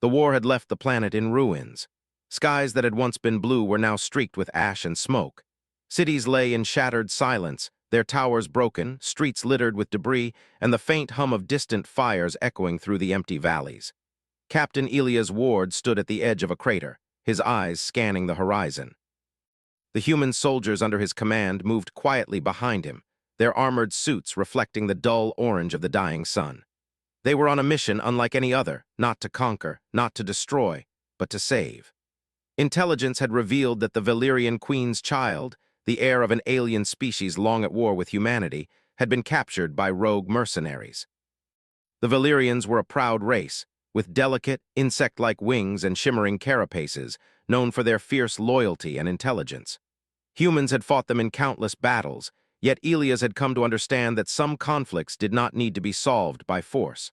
The war had left the planet in ruins. Skies that had once been blue were now streaked with ash and smoke. Cities lay in shattered silence, their towers broken, streets littered with debris, and the faint hum of distant fires echoing through the empty valleys. Captain Elias Ward stood at the edge of a crater, his eyes scanning the horizon. The human soldiers under his command moved quietly behind him, their armored suits reflecting the dull orange of the dying sun. They were on a mission unlike any other, not to conquer, not to destroy, but to save. Intelligence had revealed that the Valyrian Queen's child, the heir of an alien species long at war with humanity, had been captured by rogue mercenaries. The Valyrians were a proud race, with delicate, insect-like wings and shimmering carapaces, known for their fierce loyalty and intelligence. Humans had fought them in countless battles, yet Elias had come to understand that some conflicts did not need to be solved by force.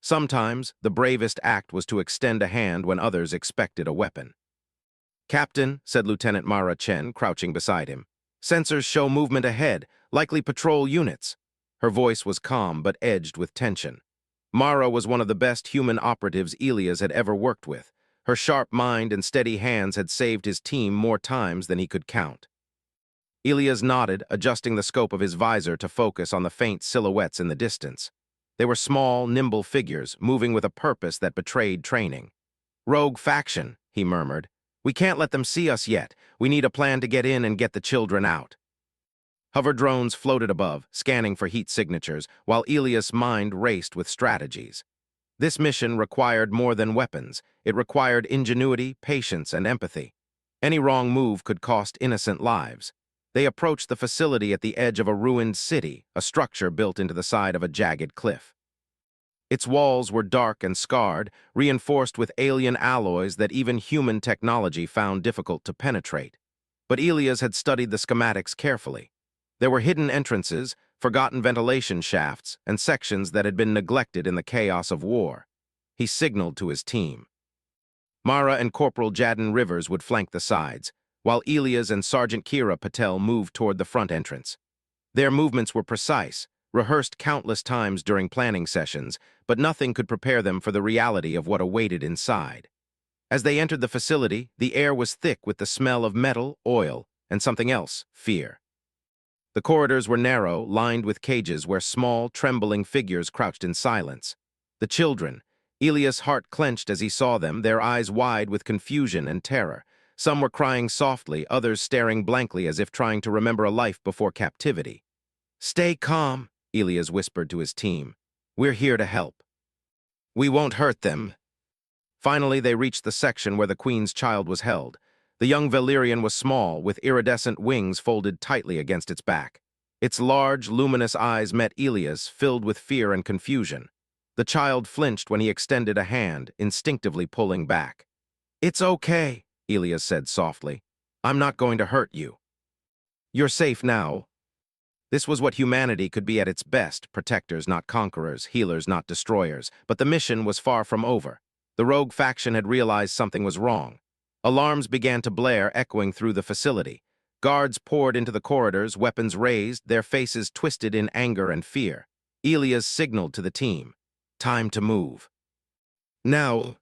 Sometimes, the bravest act was to extend a hand when others expected a weapon. "Captain," said Lieutenant Mara Chen, crouching beside him, "sensors show movement ahead, likely patrol units." Her voice was calm but edged with tension. Mara was one of the best human operatives Elias had ever worked with. Her sharp mind and steady hands had saved his team more times than he could count. Elias nodded, adjusting the scope of his visor to focus on the faint silhouettes in the distance. They were small, nimble figures, moving with a purpose that betrayed training. "Rogue faction," he murmured. "We can't let them see us yet. We need a plan to get in and get the children out." Hover drones floated above, scanning for heat signatures, while Elias' mind raced with strategies. This mission required more than weapons. It required ingenuity, patience, and empathy. Any wrong move could cost innocent lives. They approached the facility at the edge of a ruined city, a structure built into the side of a jagged cliff. Its walls were dark and scarred, reinforced with alien alloys that even human technology found difficult to penetrate. But Elias had studied the schematics carefully. There were hidden entrances, forgotten ventilation shafts, and sections that had been neglected in the chaos of war. He signaled to his team. Mara and Corporal Jadden Rivers would flank the sides, while Elias and Sergeant Kira Patel moved toward the front entrance. Their movements were precise, rehearsed countless times during planning sessions, but nothing could prepare them for the reality of what awaited inside. As they entered the facility, the air was thick with the smell of metal, oil, and something else, fear. The corridors were narrow, lined with cages where small, trembling figures crouched in silence. The children. Elias' heart clenched as he saw them, their eyes wide with confusion and terror. Some were crying softly, others staring blankly as if trying to remember a life before captivity. "Stay calm," Elias whispered to his team. "We're here to help. We won't hurt them." Finally, they reached the section where the Queen's child was held. The young Valyrian was small, with iridescent wings folded tightly against its back. Its large, luminous eyes met Elias, filled with fear and confusion. The child flinched when he extended a hand, instinctively pulling back. "It's okay," Elias said softly. "I'm not going to hurt you. You're safe now." This was what humanity could be at its best, protectors, not conquerors, healers, not destroyers. But the mission was far from over. The rogue faction had realized something was wrong. Alarms began to blare, echoing through the facility. Guards poured into the corridors, weapons raised, their faces twisted in anger and fear. Elias signaled to the team. "Time to move." "Now."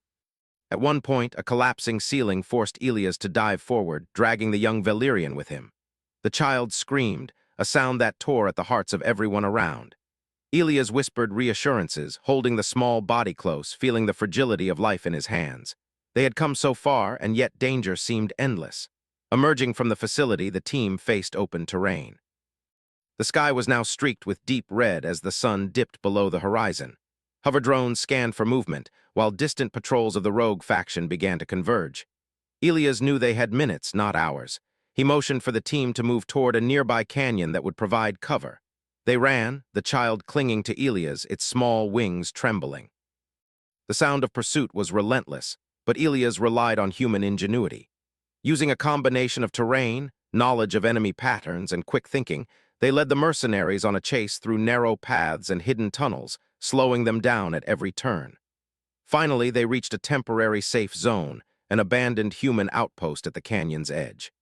At one point, a collapsing ceiling forced Elias to dive forward, dragging the young Valyrian with him. The child screamed, a sound that tore at the hearts of everyone around. Elias whispered reassurances, holding the small body close, feeling the fragility of life in his hands. They had come so far, and yet danger seemed endless. Emerging from the facility, the team faced open terrain. The sky was now streaked with deep red as the sun dipped below the horizon. Hover drones scanned for movement, while distant patrols of the rogue faction began to converge. Elias knew they had minutes, not hours. He motioned for the team to move toward a nearby canyon that would provide cover. They ran, the child clinging to Elias, its small wings trembling. The sound of pursuit was relentless, but Elias relied on human ingenuity. Using a combination of terrain, knowledge of enemy patterns, and quick thinking, they led the mercenaries on a chase through narrow paths and hidden tunnels, slowing them down at every turn. Finally, they reached a temporary safe zone, an abandoned human outpost at the canyon's edge.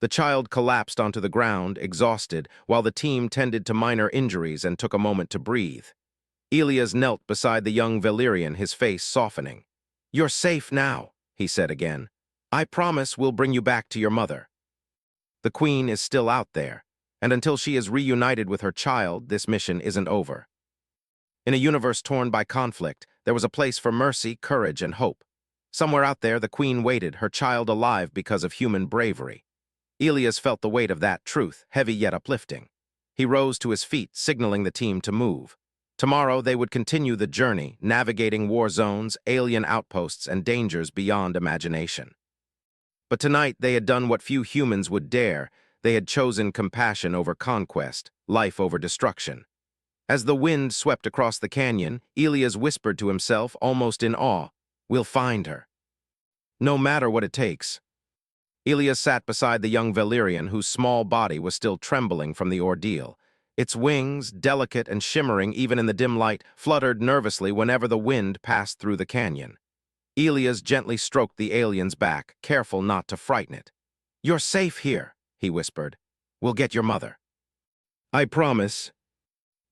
The child collapsed onto the ground, exhausted, while the team tended to minor injuries and took a moment to breathe. Elias knelt beside the young Valyrian, his face softening. "You're safe now," he said again. "I promise we'll bring you back to your mother. The Queen is still out there, and until she is reunited with her child, this mission isn't over." In a universe torn by conflict, there was a place for mercy, courage, and hope. Somewhere out there, the Queen waited, her child alive because of human bravery. Elias felt the weight of that truth, heavy yet uplifting. He rose to his feet, signaling the team to move. Tomorrow, they would continue the journey, navigating war zones, alien outposts, and dangers beyond imagination. But tonight, they had done what few humans would dare. They had chosen compassion over conquest, life over destruction. As the wind swept across the canyon, Elias whispered to himself, almost in awe, "We'll find her. No matter what it takes." Elias sat beside the young Valyrian, whose small body was still trembling from the ordeal. Its wings, delicate and shimmering even in the dim light, fluttered nervously whenever the wind passed through the canyon. Elias gently stroked the alien's back, careful not to frighten it. "You're safe here," he whispered. "We'll get your mother." "I promise."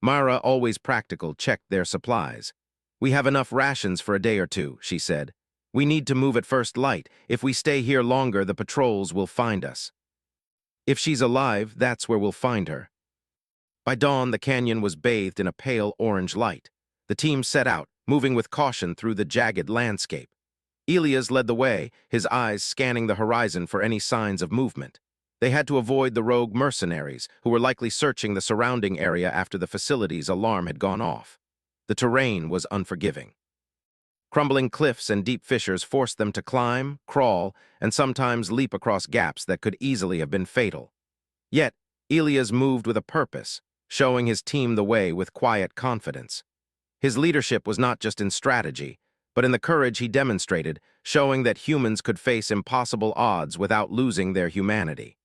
Mara, always practical, checked their supplies. "We have enough rations for a day or two," she said. "We need to move at first light. If we stay here longer, the patrols will find us. If she's alive, that's where we'll find her." By dawn, the canyon was bathed in a pale orange light. The team set out, moving with caution through the jagged landscape. Elias led the way, his eyes scanning the horizon for any signs of movement. They had to avoid the rogue mercenaries, who were likely searching the surrounding area after the facility's alarm had gone off. The terrain was unforgiving. Crumbling cliffs and deep fissures forced them to climb, crawl, and sometimes leap across gaps that could easily have been fatal. Yet, Elias moved with a purpose, showing his team the way with quiet confidence. His leadership was not just in strategy, but in the courage he demonstrated, showing that humans could face impossible odds without losing their humanity.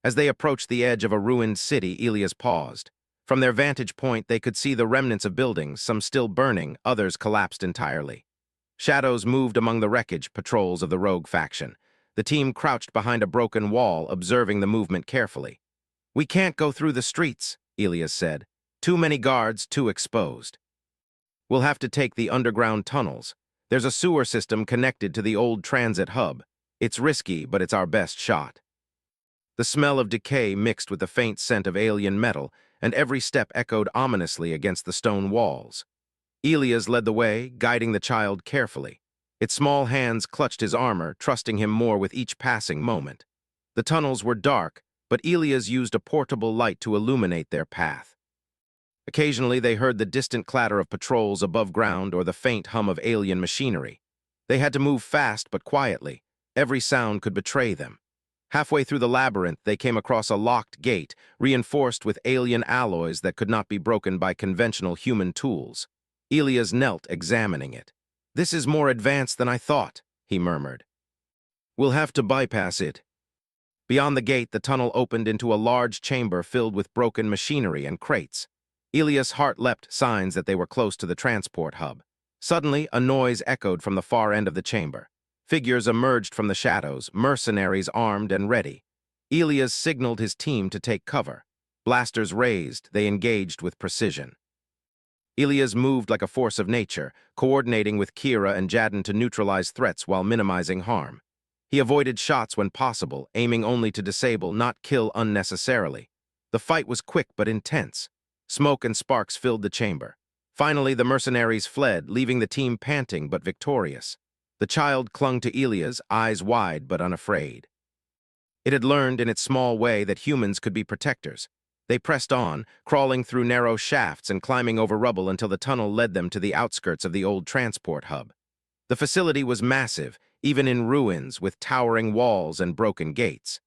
As they approached the edge of a ruined city, Elias paused. From their vantage point, they could see the remnants of buildings, some still burning, others collapsed entirely. Shadows moved among the wreckage, patrols of the rogue faction. The team crouched behind a broken wall, observing the movement carefully. "We can't go through the streets," Elias said. "Too many guards, too exposed. We'll have to take the underground tunnels. There's a sewer system connected to the old transit hub. It's risky, but it's our best shot." The smell of decay mixed with the faint scent of alien metal, and every step echoed ominously against the stone walls. Elias led the way, guiding the child carefully. Its small hands clutched his armor, trusting him more with each passing moment. The tunnels were dark, but Elias used a portable light to illuminate their path. Occasionally, they heard the distant clatter of patrols above ground or the faint hum of alien machinery. They had to move fast but quietly. Every sound could betray them. Halfway through the labyrinth, they came across a locked gate, reinforced with alien alloys that could not be broken by conventional human tools. Elias knelt, examining it. "This is more advanced than I thought," he murmured. "We'll have to bypass it." Beyond the gate, the tunnel opened into a large chamber filled with broken machinery and crates. Elias' heart leapt, signs that they were close to the transport hub. Suddenly, a noise echoed from the far end of the chamber. Figures emerged from the shadows, mercenaries armed and ready. Elias signaled his team to take cover. Blasters raised, they engaged with precision. Elias moved like a force of nature, coordinating with Kira and Jadden to neutralize threats while minimizing harm. He avoided shots when possible, aiming only to disable, not kill unnecessarily. The fight was quick but intense. Smoke and sparks filled the chamber. Finally, the mercenaries fled, leaving the team panting but victorious. The child clung to Elias, eyes wide but unafraid. It had learned in its small way that humans could be protectors. They pressed on, crawling through narrow shafts and climbing over rubble until the tunnel led them to the outskirts of the old transport hub. The facility was massive, even in ruins, with towering walls and broken gates.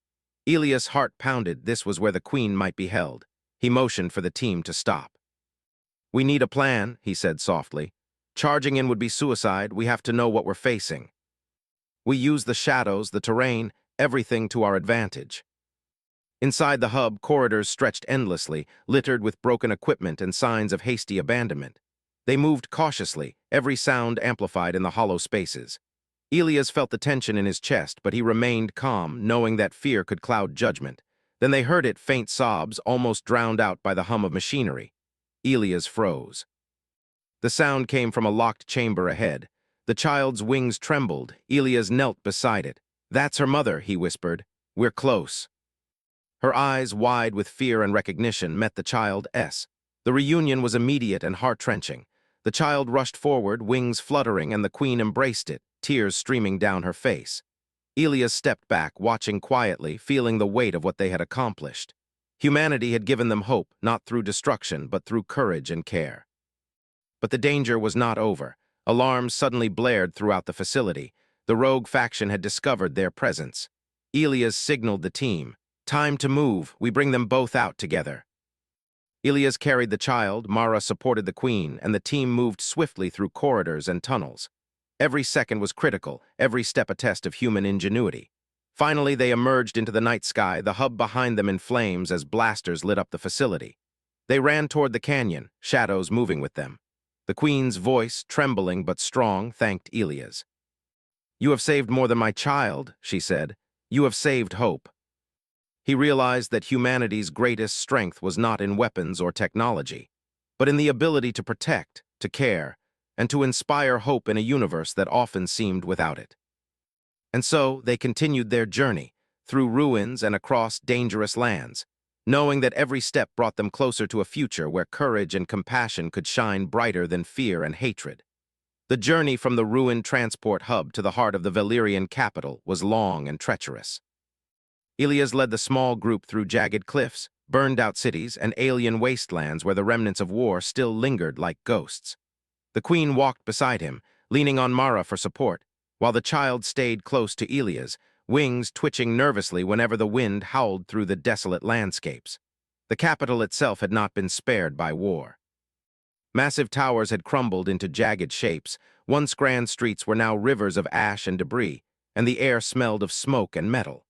Elias' heart pounded. This was where the Queen might be held. He motioned for the team to stop. "We need a plan," he said softly. "Charging in would be suicide. We have to know what we're facing. We use the shadows, the terrain, everything to our advantage." Inside the hub, corridors stretched endlessly, littered with broken equipment and signs of hasty abandonment. They moved cautiously, every sound amplified in the hollow spaces. Elias felt the tension in his chest, but he remained calm, knowing that fear could cloud judgment. Then they heard it, faint sobs, almost drowned out by the hum of machinery. Elias froze. The sound came from a locked chamber ahead. The child's wings trembled. Elias knelt beside it. "That's her mother," he whispered. "We're close." Her eyes, wide with fear and recognition, met the child's. The reunion was immediate and heart-wrenching. The child rushed forward, wings fluttering, and the queen embraced it, tears streaming down her face. Elias stepped back, watching quietly, feeling the weight of what they had accomplished. Humanity had given them hope, not through destruction, but through courage and care. But the danger was not over. Alarms suddenly blared throughout the facility. The rogue faction had discovered their presence. Elias signaled the team. "Time to move. We bring them both out together." Elias carried the child, Mara supported the queen, and the team moved swiftly through corridors and tunnels. Every second was critical, every step a test of human ingenuity. Finally, they emerged into the night sky, the hub behind them in flames as blasters lit up the facility. They ran toward the canyon, shadows moving with them. The queen's voice, trembling but strong, thanked Elias. "You have saved more than my child," she said. "You have saved hope." He realized that humanity's greatest strength was not in weapons or technology, but in the ability to protect, to care, and to inspire hope in a universe that often seemed without it. And so they continued their journey, through ruins and across dangerous lands, knowing that every step brought them closer to a future where courage and compassion could shine brighter than fear and hatred. The journey from the ruined transport hub to the heart of the Valyrian capital was long and treacherous. Elias led the small group through jagged cliffs, burned-out cities, and alien wastelands where the remnants of war still lingered like ghosts. The queen walked beside him, leaning on Mara for support, while the child stayed close to Elias, wings twitching nervously whenever the wind howled through the desolate landscapes. The capital itself had not been spared by war. Massive towers had crumbled into jagged shapes, once grand streets were now rivers of ash and debris, and the air smelled of smoke and metal.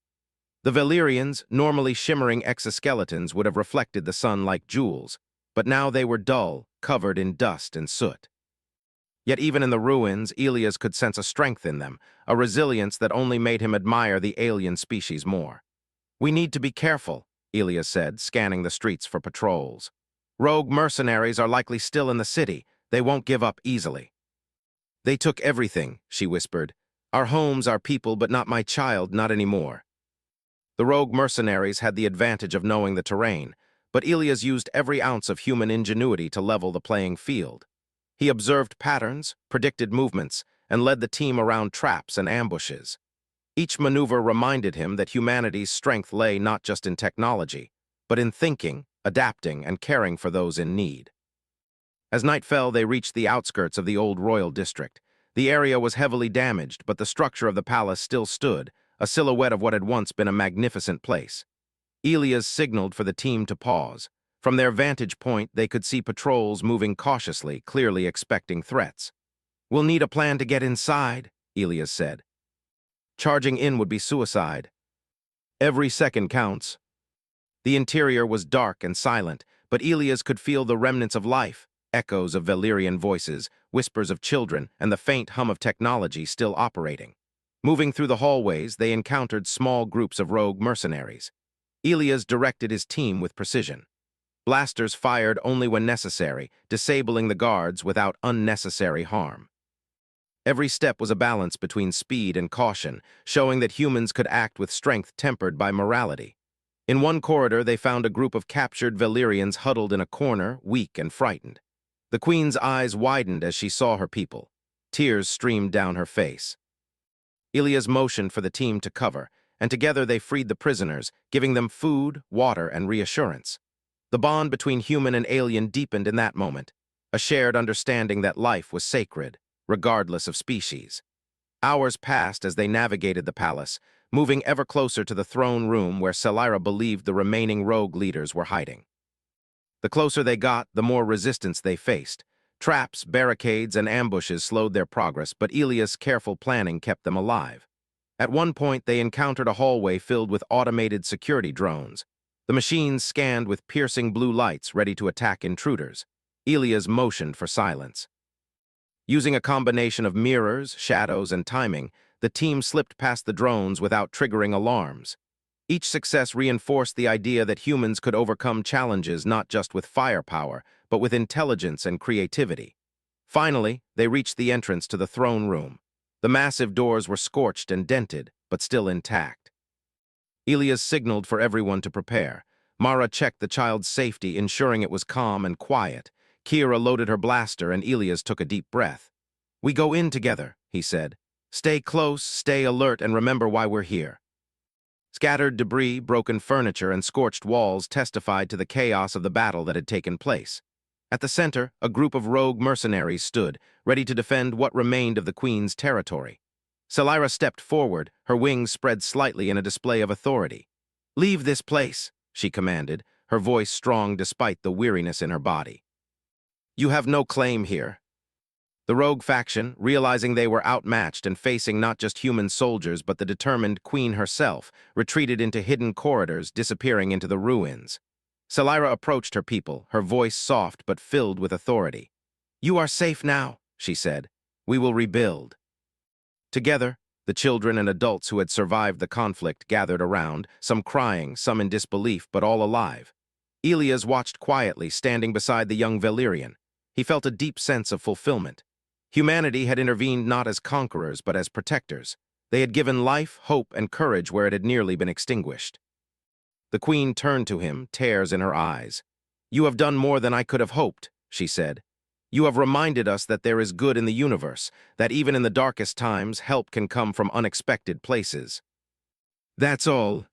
The Valyrians, normally shimmering exoskeletons, would have reflected the sun like jewels, but now they were dull, covered in dust and soot. Yet even in the ruins, Elias could sense a strength in them, a resilience that only made him admire the alien species more. "We need to be careful," Elias said, scanning the streets for patrols. "Rogue mercenaries are likely still in the city. They won't give up easily." "They took everything," she whispered. "Our homes, our people, but not my child, not anymore." The rogue mercenaries had the advantage of knowing the terrain, but Elias used every ounce of human ingenuity to level the playing field. He observed patterns, predicted movements, and led the team around traps and ambushes. Each maneuver reminded him that humanity's strength lay not just in technology, but in thinking, adapting, and caring for those in need. As night fell, they reached the outskirts of the old royal district. The area was heavily damaged, but the structure of the palace still stood, a silhouette of what had once been a magnificent place. Elias signaled for the team to pause. From their vantage point, they could see patrols moving cautiously, clearly expecting threats. "We'll need a plan to get inside," Elias said. "Charging in would be suicide. Every second counts." The interior was dark and silent, but Elias could feel the remnants of life, echoes of Valyrian voices, whispers of children, and the faint hum of technology still operating. Moving through the hallways, they encountered small groups of rogue mercenaries. Elias directed his team with precision. Blasters fired only when necessary, disabling the guards without unnecessary harm. Every step was a balance between speed and caution, showing that humans could act with strength tempered by morality. In one corridor, they found a group of captured Valyrians huddled in a corner, weak and frightened. The queen's eyes widened as she saw her people. Tears streamed down her face. Elias motioned for the team to cover, and together they freed the prisoners, giving them food, water, and reassurance. The bond between human and alien deepened in that moment, a shared understanding that life was sacred, regardless of species. Hours passed as they navigated the palace, moving ever closer to the throne room where Selira believed the remaining rogue leaders were hiding. The closer they got, the more resistance they faced. Traps, barricades, and ambushes slowed their progress, but Elias' careful planning kept them alive. At one point, they encountered a hallway filled with automated security drones. The machines scanned with piercing blue lights, ready to attack intruders. Elias motioned for silence. Using a combination of mirrors, shadows, and timing, the team slipped past the drones without triggering alarms. Each success reinforced the idea that humans could overcome challenges not just with firepower, but with intelligence and creativity. Finally, they reached the entrance to the throne room. The massive doors were scorched and dented, but still intact. Elias signaled for everyone to prepare. Mara checked the child's safety, ensuring it was calm and quiet. Kira loaded her blaster, and Elias took a deep breath. "We go in together," he said. "Stay close, stay alert, and remember why we're here." Scattered debris, broken furniture, and scorched walls testified to the chaos of the battle that had taken place. At the center, a group of rogue mercenaries stood, ready to defend what remained of the Queen's territory. Selira stepped forward, her wings spread slightly in a display of authority. "Leave this place," she commanded, her voice strong despite the weariness in her body. "You have no claim here." The rogue faction, realizing they were outmatched and facing not just human soldiers but the determined Queen herself, retreated into hidden corridors, disappearing into the ruins. Selira approached her people, her voice soft but filled with authority. "You are safe now," she said. "We will rebuild." Together, the children and adults who had survived the conflict gathered around, some crying, some in disbelief, but all alive. Elias watched quietly, standing beside the young Valyrian. He felt a deep sense of fulfillment. Humanity had intervened not as conquerors, but as protectors. They had given life, hope, and courage where it had nearly been extinguished. The Queen turned to him, tears in her eyes. "You have done more than I could have hoped," she said. "You have reminded us that there is good in the universe, that even in the darkest times, help can come from unexpected places." "That's all."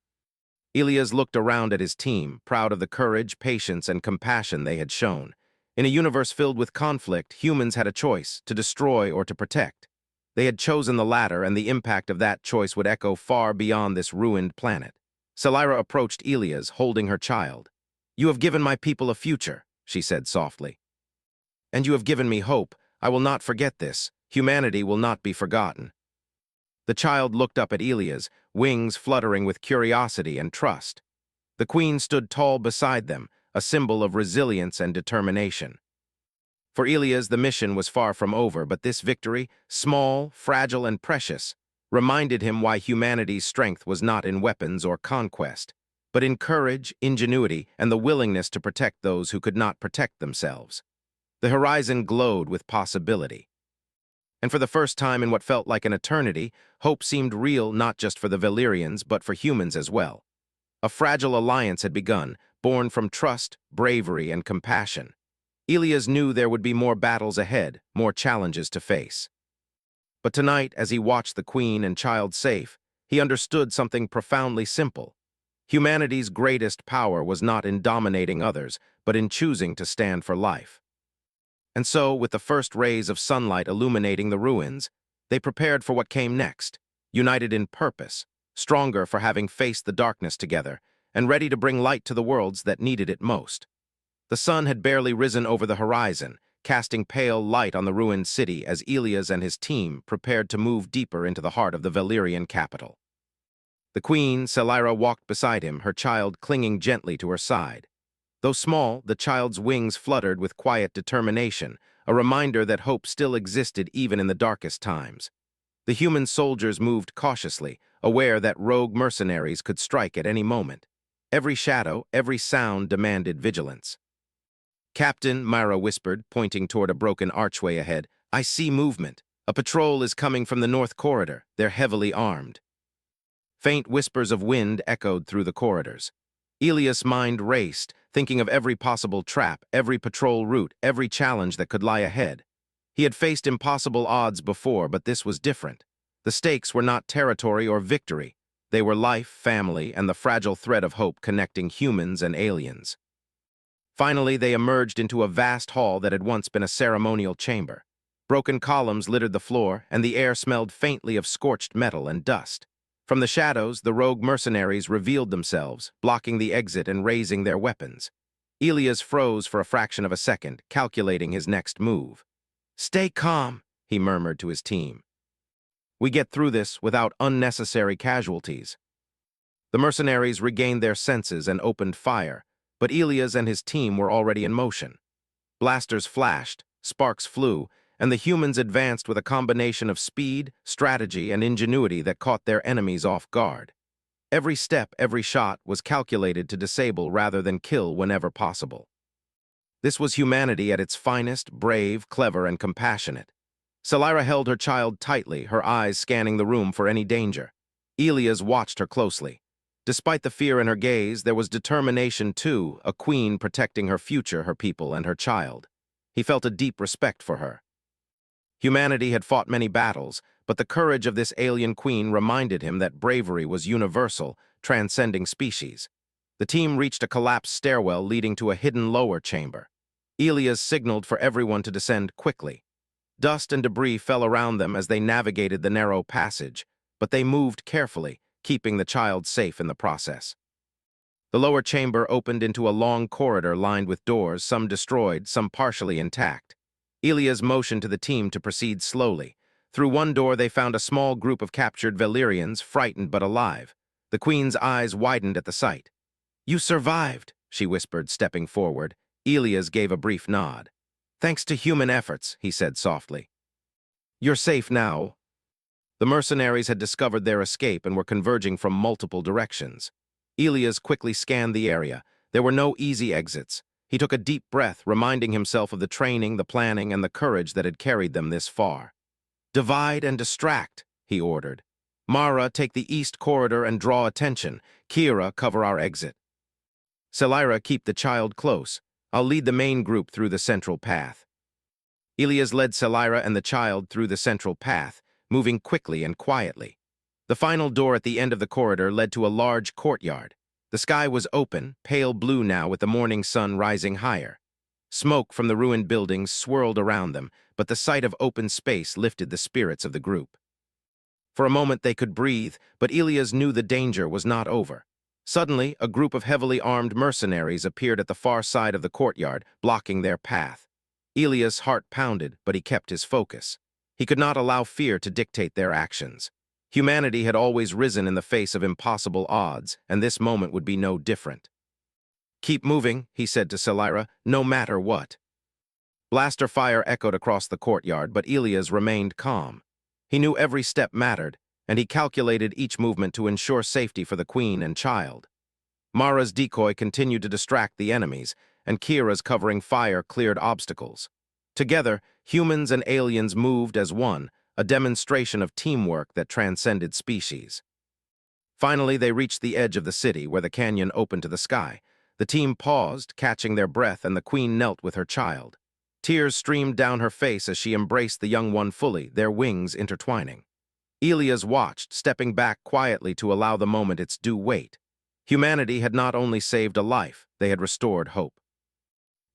Elias looked around at his team, proud of the courage, patience, and compassion they had shown. In a universe filled with conflict, humans had a choice, to destroy or to protect. They had chosen the latter, and the impact of that choice would echo far beyond this ruined planet. Selira approached Elias, holding her child. "You have given my people a future," she said softly. "And you have given me hope. I will not forget this. Humanity will not be forgotten." The child looked up at Elias, wings fluttering with curiosity and trust. The Queen stood tall beside them, a symbol of resilience and determination. For Elias, the mission was far from over, but this victory, small, fragile, and precious, reminded him why humanity's strength was not in weapons or conquest, but in courage, ingenuity, and the willingness to protect those who could not protect themselves. The horizon glowed with possibility. And for the first time in what felt like an eternity, hope seemed real not just for the Valyrians, but for humans as well. A fragile alliance had begun, born from trust, bravery, and compassion. Elias knew there would be more battles ahead, more challenges to face. But tonight, as he watched the Queen and child safe, he understood something profoundly simple. Humanity's greatest power was not in dominating others, but in choosing to stand for life. And so, with the first rays of sunlight illuminating the ruins, they prepared for what came next, united in purpose, stronger for having faced the darkness together, and ready to bring light to the worlds that needed it most. The sun had barely risen over the horizon, casting pale light on the ruined city as Elias and his team prepared to move deeper into the heart of the Valyrian capital. The Queen, Selira, walked beside him, her child clinging gently to her side. Though small, the child's wings fluttered with quiet determination, a reminder that hope still existed even in the darkest times. The human soldiers moved cautiously, aware that rogue mercenaries could strike at any moment. Every shadow, every sound demanded vigilance. "Captain," Myra whispered, pointing toward a broken archway ahead, "I see movement. A patrol is coming from the north corridor. They're heavily armed." Faint whispers of wind echoed through the corridors. Elias' mind raced, thinking of every possible trap, every patrol route, every challenge that could lie ahead. He had faced impossible odds before, but this was different. The stakes were not territory or victory. They were life, family, and the fragile thread of hope connecting humans and aliens. Finally, they emerged into a vast hall that had once been a ceremonial chamber. Broken columns littered the floor, and the air smelled faintly of scorched metal and dust. From the shadows, the rogue mercenaries revealed themselves, blocking the exit and raising their weapons. Elias froze for a fraction of a second, calculating his next move. "Stay calm," he murmured to his team. "We get through this without unnecessary casualties." The mercenaries regained their senses and opened fire, but Elias and his team were already in motion. Blasters flashed, sparks flew, and the humans advanced with a combination of speed, strategy, and ingenuity that caught their enemies off guard. Every step, every shot was calculated to disable rather than kill whenever possible. This was humanity at its finest, brave, clever, and compassionate. Salyra held her child tightly, her eyes scanning the room for any danger. Elias watched her closely. Despite the fear in her gaze, there was determination too, a queen protecting her future, her people, and her child. He felt a deep respect for her. Humanity had fought many battles, but the courage of this alien queen reminded him that bravery was universal, transcending species. The team reached a collapsed stairwell leading to a hidden lower chamber. Elias signaled for everyone to descend quickly. Dust and debris fell around them as they navigated the narrow passage, but they moved carefully, keeping the child safe in the process. The lower chamber opened into a long corridor lined with doors, some destroyed, some partially intact. Elias motioned to the team to proceed slowly. Through one door they found a small group of captured Valyrians, frightened but alive. The queen's eyes widened at the sight. "You survived," she whispered, stepping forward. Elias gave a brief nod. "Thanks to human efforts," he said softly. "You're safe now." The mercenaries had discovered their escape and were converging from multiple directions. Elias quickly scanned the area. There were no easy exits. He took a deep breath, reminding himself of the training, the planning, and the courage that had carried them this far. "Divide and distract," he ordered. "Mara, take the east corridor and draw attention. Kira, cover our exit. Salyra, keep the child close. I'll lead the main group through the central path." Elias led Salyra and the child through the central path, moving quickly and quietly. The final door at the end of the corridor led to a large courtyard. The sky was open, pale blue now with the morning sun rising higher. Smoke from the ruined buildings swirled around them, but the sight of open space lifted the spirits of the group. For a moment they could breathe, but Elias knew the danger was not over. Suddenly, a group of heavily armed mercenaries appeared at the far side of the courtyard, blocking their path. Elias' heart pounded, but he kept his focus. He could not allow fear to dictate their actions. Humanity had always risen in the face of impossible odds, and this moment would be no different. "Keep moving," he said to Salyra, "no matter what." Blaster fire echoed across the courtyard, but Elias remained calm. He knew every step mattered, and he calculated each movement to ensure safety for the queen and child. Mara's decoy continued to distract the enemies, and Kira's covering fire cleared obstacles. Together, humans and aliens moved as one, a demonstration of teamwork that transcended species. Finally, they reached the edge of the city, where the canyon opened to the sky. The team paused, catching their breath, and the queen knelt with her child. Tears streamed down her face as she embraced the young one fully, their wings intertwining. Elias watched, stepping back quietly to allow the moment its due weight. Humanity had not only saved a life, they had restored hope.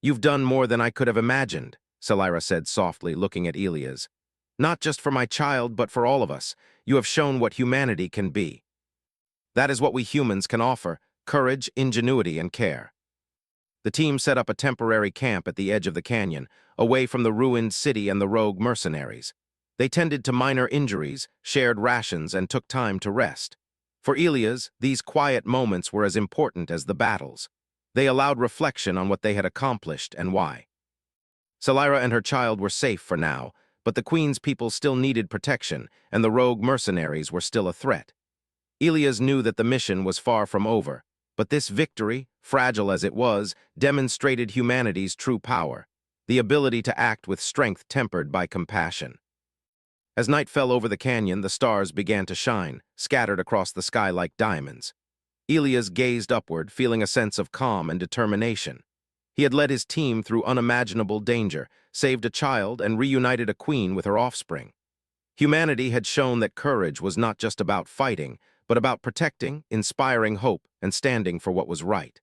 "You've done more than I could have imagined," Salyra said softly, looking at Elias. "Not just for my child, but for all of us. You have shown what humanity can be. That is what we humans can offer: courage, ingenuity, and care." The team set up a temporary camp at the edge of the canyon, away from the ruined city and the rogue mercenaries. They tended to minor injuries, shared rations, and took time to rest. For Elias, these quiet moments were as important as the battles. They allowed reflection on what they had accomplished and why. Salyra and her child were safe for now, but the queen's people still needed protection, and the rogue mercenaries were still a threat. Elias knew that the mission was far from over, but this victory, fragile as it was, demonstrated humanity's true power, the ability to act with strength tempered by compassion. As night fell over the canyon, the stars began to shine, scattered across the sky like diamonds. Elias gazed upward, feeling a sense of calm and determination. He had led his team through unimaginable danger, saved a child, and reunited a queen with her offspring. Humanity had shown that courage was not just about fighting, but about protecting, inspiring hope, and standing for what was right.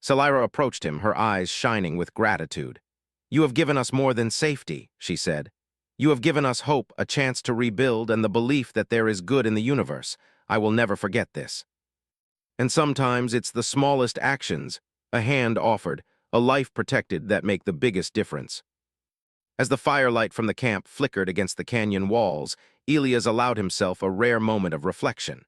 Salyra approached him, her eyes shining with gratitude. "You have given us more than safety," she said. "You have given us hope, a chance to rebuild, and the belief that there is good in the universe. I will never forget this." And sometimes it's the smallest actions, a hand offered, a life protected, that make the biggest difference. As the firelight from the camp flickered against the canyon walls, Elias allowed himself a rare moment of reflection.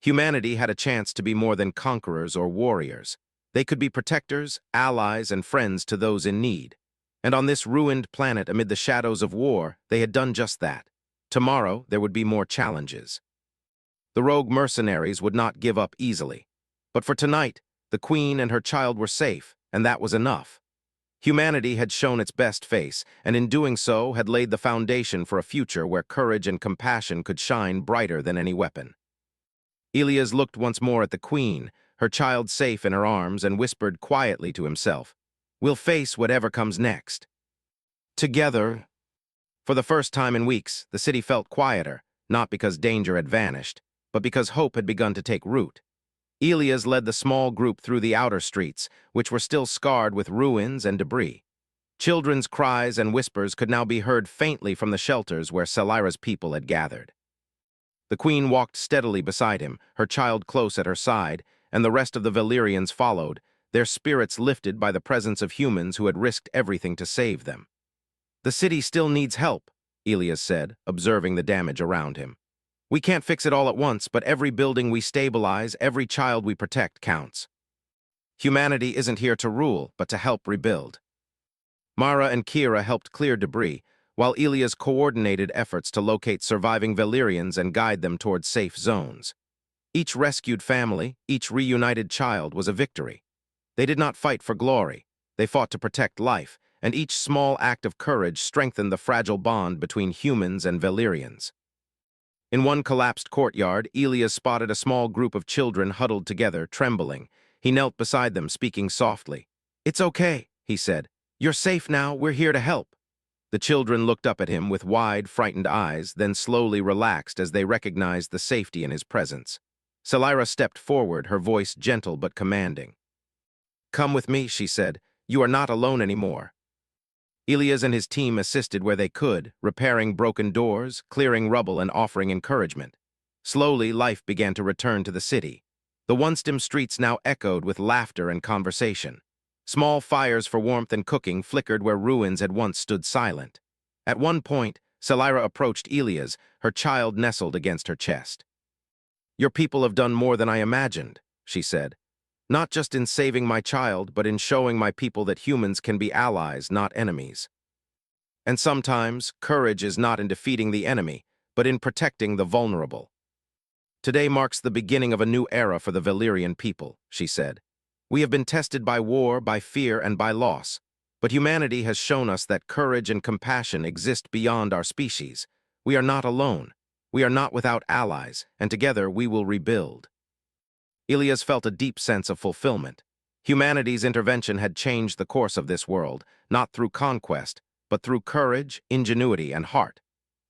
Humanity had a chance to be more than conquerors or warriors. They could be protectors, allies, and friends to those in need. And on this ruined planet amid the shadows of war, they had done just that. Tomorrow, there would be more challenges. The rogue mercenaries would not give up easily. But for tonight, the queen and her child were safe, and that was enough. Humanity had shown its best face, and in doing so had laid the foundation for a future where courage and compassion could shine brighter than any weapon. Elias looked once more at the queen, her child safe in her arms, and whispered quietly to himself, "We'll face whatever comes next." Together. For the first time in weeks, the city felt quieter, not because danger had vanished, but because hope had begun to take root. Elias led the small group through the outer streets, which were still scarred with ruins and debris. Children's cries and whispers could now be heard faintly from the shelters where Salira's people had gathered. The queen walked steadily beside him, her child close at her side, and the rest of the Valyrians followed, their spirits lifted by the presence of humans who had risked everything to save them. "The city still needs help," Elias said, observing the damage around him. "We can't fix it all at once, but every building we stabilize, every child we protect counts. Humanity isn't here to rule, but to help rebuild." Mara and Kira helped clear debris, while Elias coordinated efforts to locate surviving Valyrians and guide them towards safe zones. Each rescued family, each reunited child was a victory. They did not fight for glory. They fought to protect life, and each small act of courage strengthened the fragile bond between humans and Valyrians. In one collapsed courtyard, Elias spotted a small group of children huddled together, trembling. He knelt beside them, speaking softly. "It's okay," he said. "You're safe now, we're here to help." The children looked up at him with wide, frightened eyes, then slowly relaxed as they recognized the safety in his presence. Salira stepped forward, her voice gentle but commanding. "Come with me," she said. "You are not alone anymore." Elias and his team assisted where they could, repairing broken doors, clearing rubble, and offering encouragement. Slowly, life began to return to the city. The once dim streets now echoed with laughter and conversation. Small fires for warmth and cooking flickered where ruins had once stood silent. At one point, Salira approached Elias, her child nestled against her chest. "Your people have done more than I imagined," she said. "Not just in saving my child, but in showing my people that humans can be allies, not enemies. And sometimes, courage is not in defeating the enemy, but in protecting the vulnerable." "Today marks the beginning of a new era for the Valyrian people," she said. "We have been tested by war, by fear, and by loss. But humanity has shown us that courage and compassion exist beyond our species. We are not alone. We are not without allies, and together we will rebuild." Elias felt a deep sense of fulfillment. Humanity's intervention had changed the course of this world, not through conquest, but through courage, ingenuity, and heart.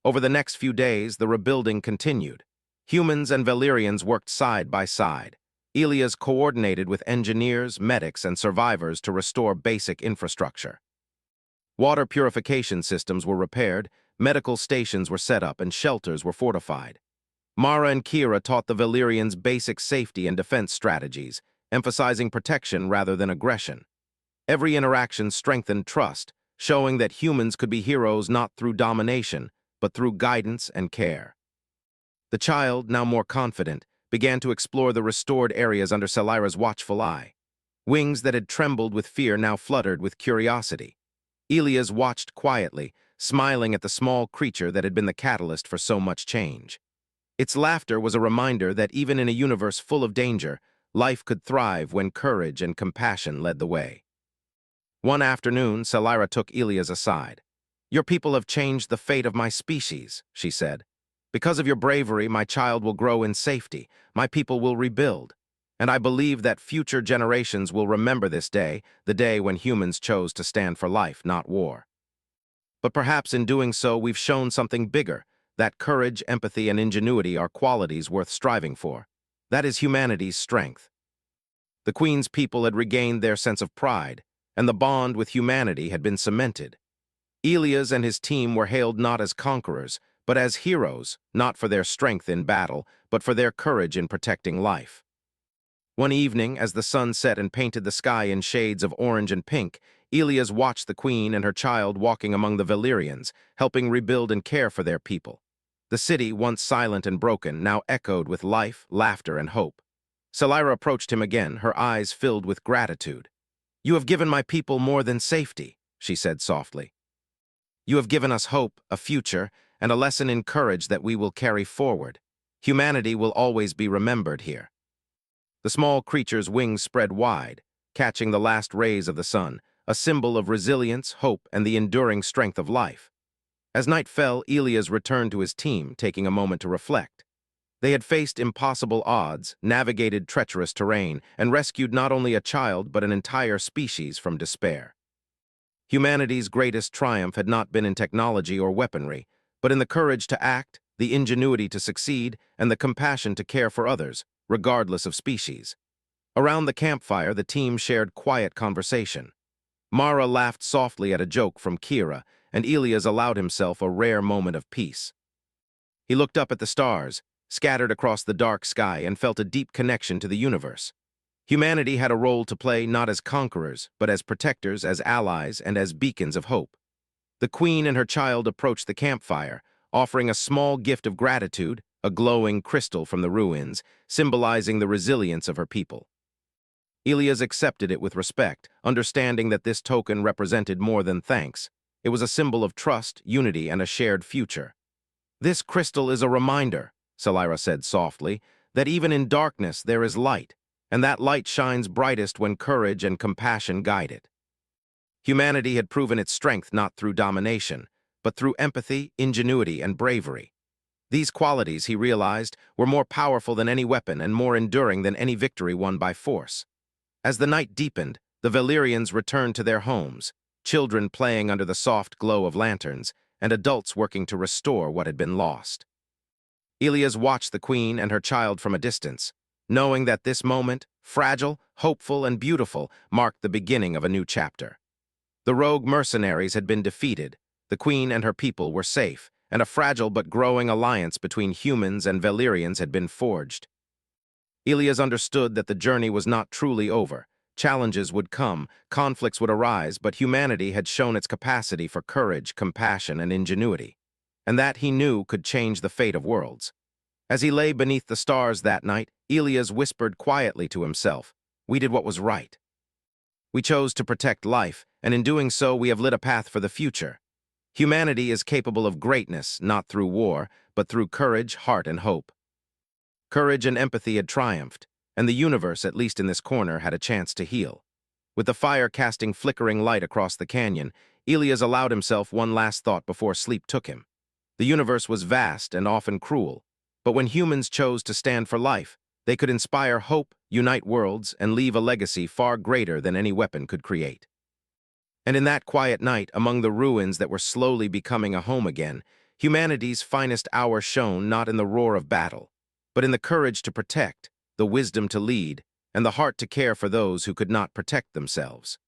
Over the next few days, the rebuilding continued. Humans and Valyrians worked side by side. Elias coordinated with engineers, medics, and survivors to restore basic infrastructure. Water purification systems were repaired, medical stations were set up, and shelters were fortified. Mara and Kira taught the Valyrians basic safety and defense strategies, emphasizing protection rather than aggression. Every interaction strengthened trust, showing that humans could be heroes not through domination, but through guidance and care. The child, now more confident, began to explore the restored areas under Salira's watchful eye. Wings that had trembled with fear now fluttered with curiosity. Elias watched quietly, smiling at the small creature that had been the catalyst for so much change. Its laughter was a reminder that even in a universe full of danger, life could thrive when courage and compassion led the way. One afternoon, Salira took Elias aside. "Your people have changed the fate of my species," she said. "Because of your bravery, my child will grow in safety. My people will rebuild. And I believe that future generations will remember this day, the day when humans chose to stand for life, not war. But perhaps in doing so, we've shown something bigger, that courage, empathy, and ingenuity are qualities worth striving for. That is humanity's strength." The Queen's people had regained their sense of pride, and the bond with humanity had been cemented. Elias and his team were hailed not as conquerors, but as heroes, not for their strength in battle, but for their courage in protecting life. One evening, as the sun set and painted the sky in shades of orange and pink, Elias watched the Queen and her child walking among the Valyrians, helping rebuild and care for their people. The city, once silent and broken, now echoed with life, laughter, and hope. Salira approached him again, her eyes filled with gratitude. "You have given my people more than safety," she said softly. "You have given us hope, a future, and a lesson in courage that we will carry forward. Humanity will always be remembered here." The small creature's wings spread wide, catching the last rays of the sun, a symbol of resilience, hope, and the enduring strength of life. As night fell, Elias returned to his team, taking a moment to reflect. They had faced impossible odds, navigated treacherous terrain, and rescued not only a child but an entire species from despair. Humanity's greatest triumph had not been in technology or weaponry, but in the courage to act, the ingenuity to succeed, and the compassion to care for others, regardless of species. Around the campfire, the team shared quiet conversation. Mara laughed softly at a joke from Kira, and Elias allowed himself a rare moment of peace. He looked up at the stars, scattered across the dark sky, and felt a deep connection to the universe. Humanity had a role to play not as conquerors, but as protectors, as allies, and as beacons of hope. The queen and her child approached the campfire, offering a small gift of gratitude, a glowing crystal from the ruins, symbolizing the resilience of her people. Elias accepted it with respect, understanding that this token represented more than thanks. It was a symbol of trust, unity, and a shared future. "This crystal is a reminder," Salira said softly, "that even in darkness there is light, and that light shines brightest when courage and compassion guide it." Humanity had proven its strength not through domination, but through empathy, ingenuity, and bravery. These qualities, he realized, were more powerful than any weapon and more enduring than any victory won by force. As the night deepened, the Valyrians returned to their homes, children playing under the soft glow of lanterns, and adults working to restore what had been lost. Elias watched the queen and her child from a distance, knowing that this moment, fragile, hopeful, and beautiful, marked the beginning of a new chapter. The rogue mercenaries had been defeated, the queen and her people were safe, and a fragile but growing alliance between humans and Valyrians had been forged. Elias understood that the journey was not truly over. Challenges would come, conflicts would arise, but humanity had shown its capacity for courage, compassion, and ingenuity. And that, he knew, could change the fate of worlds. As he lay beneath the stars that night, Elias whispered quietly to himself, "We did what was right. We chose to protect life, and in doing so we have lit a path for the future. Humanity is capable of greatness, not through war, but through courage, heart, and hope." Courage and empathy had triumphed, and the universe, at least in this corner, had a chance to heal. With the fire casting flickering light across the canyon, Elias allowed himself one last thought before sleep took him. The universe was vast and often cruel, but when humans chose to stand for life, they could inspire hope, unite worlds, and leave a legacy far greater than any weapon could create. And in that quiet night, among the ruins that were slowly becoming a home again, humanity's finest hour shone not in the roar of battle, but in the courage to protect, the wisdom to lead, and the heart to care for those who could not protect themselves.